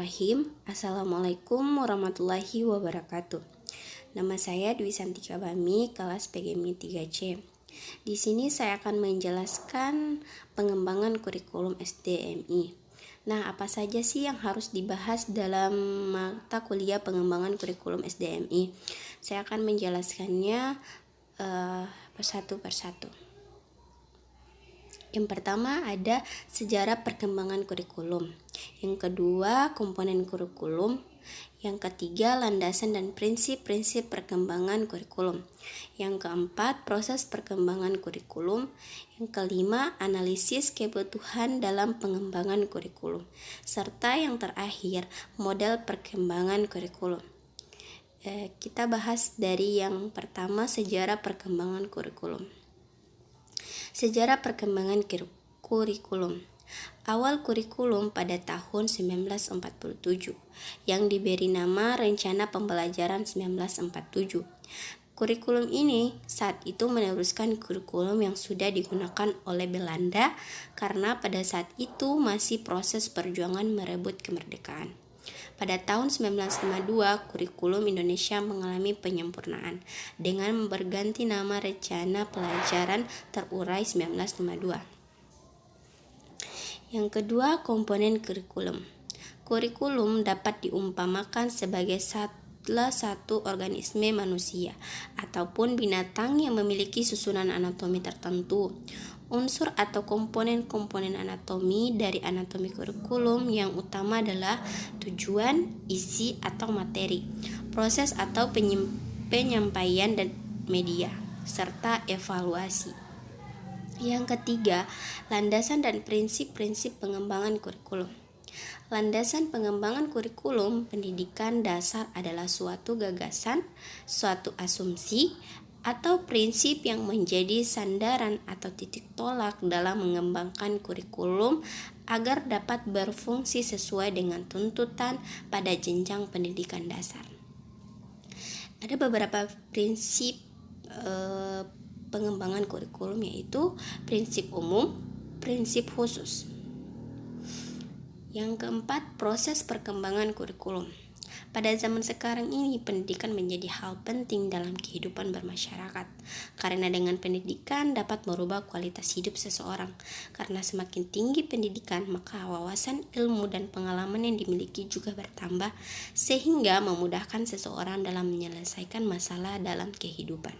Bismillahirrahmanirrahim. Assalamualaikum warahmatullahi wabarakatuh. Nama saya Dwi Santika Bami, kelas PGMI 3C. Di sini saya akan menjelaskan pengembangan kurikulum SDMI. Nah, apa saja sih yang harus dibahas dalam mata kuliah pengembangan kurikulum SDMI? Saya akan menjelaskannya persatu persatu. Yang pertama ada sejarah perkembangan kurikulum. Yang kedua, komponen kurikulum. Yang ketiga, landasan dan prinsip-prinsip perkembangan kurikulum. Yang keempat, proses perkembangan kurikulum. Yang kelima, analisis kebutuhan dalam pengembangan kurikulum. Serta yang terakhir, model perkembangan kurikulum. Kita bahas dari yang pertama, sejarah perkembangan kurikulum. Sejarah perkembangan kurikulum. Awal kurikulum pada tahun 1947 yang diberi nama Rencana Pembelajaran 1947. Kurikulum ini saat itu meneruskan kurikulum yang sudah digunakan oleh Belanda karena pada saat itu masih proses perjuangan merebut kemerdekaan. Pada tahun 1952, kurikulum Indonesia mengalami penyempurnaan dengan berganti nama Rencana Pelajaran Terurai 1952. Yang kedua, komponen kurikulum. Kurikulum dapat diumpamakan sebagai salah satu organisme manusia ataupun binatang yang memiliki susunan anatomi tertentu. Unsur atau komponen-komponen anatomi dari anatomi kurikulum yang utama adalah tujuan, isi atau materi, proses atau penyampaian dan media, serta evaluasi. Yang ketiga, landasan dan prinsip-prinsip pengembangan kurikulum. Landasan pengembangan kurikulum pendidikan dasar adalah suatu gagasan, suatu asumsi, atau prinsip yang menjadi sandaran atau titik tolak dalam mengembangkan kurikulum agar dapat berfungsi sesuai dengan tuntutan pada jenjang pendidikan dasar. Ada beberapa prinsip pengembangan kurikulum, yaitu prinsip umum, prinsip khusus. Yang keempat, proses perkembangan kurikulum. Pada zaman sekarang ini, pendidikan menjadi hal penting dalam kehidupan bermasyarakat. Karena dengan pendidikan dapat merubah kualitas hidup seseorang. Karena semakin tinggi pendidikan, maka wawasan, ilmu, dan pengalaman yang dimiliki juga bertambah, sehingga memudahkan seseorang dalam menyelesaikan masalah dalam kehidupan.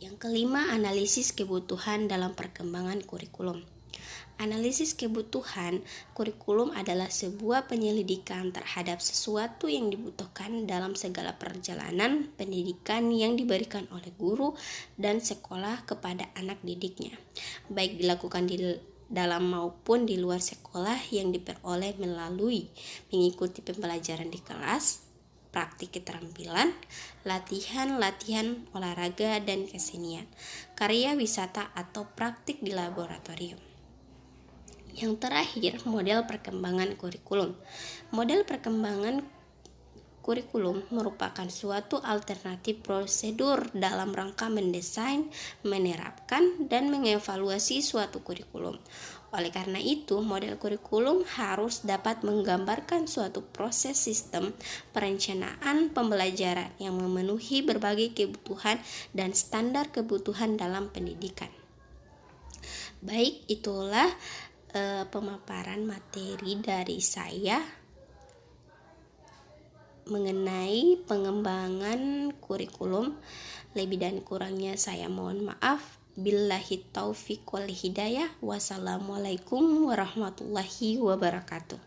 Yang kelima, analisis kebutuhan dalam perkembangan kurikulum. Analisis kebutuhan kurikulum adalah sebuah penyelidikan terhadap sesuatu yang dibutuhkan dalam segala perjalanan pendidikan yang diberikan oleh guru dan sekolah kepada anak didiknya, baik dilakukan di dalam maupun di luar sekolah, yang diperoleh melalui mengikuti pembelajaran di kelas, praktik keterampilan, latihan olahraga dan kesenian, karya wisata atau praktik di laboratorium. Yang terakhir, model perkembangan kurikulum. Model perkembangan kurikulum merupakan suatu alternatif prosedur dalam rangka mendesain, menerapkan, dan mengevaluasi suatu kurikulum. Oleh karena itu, model kurikulum harus dapat menggambarkan suatu proses sistem perencanaan pembelajaran yang memenuhi berbagai kebutuhan dan standar kebutuhan dalam pendidikan. Baik, itulah pemaparan materi dari saya mengenai pengembangan kurikulum. Lebih dan kurangnya saya mohon maaf. Billahi taufiq wal hidayah. Wassalamualaikum warahmatullahi wabarakatuh.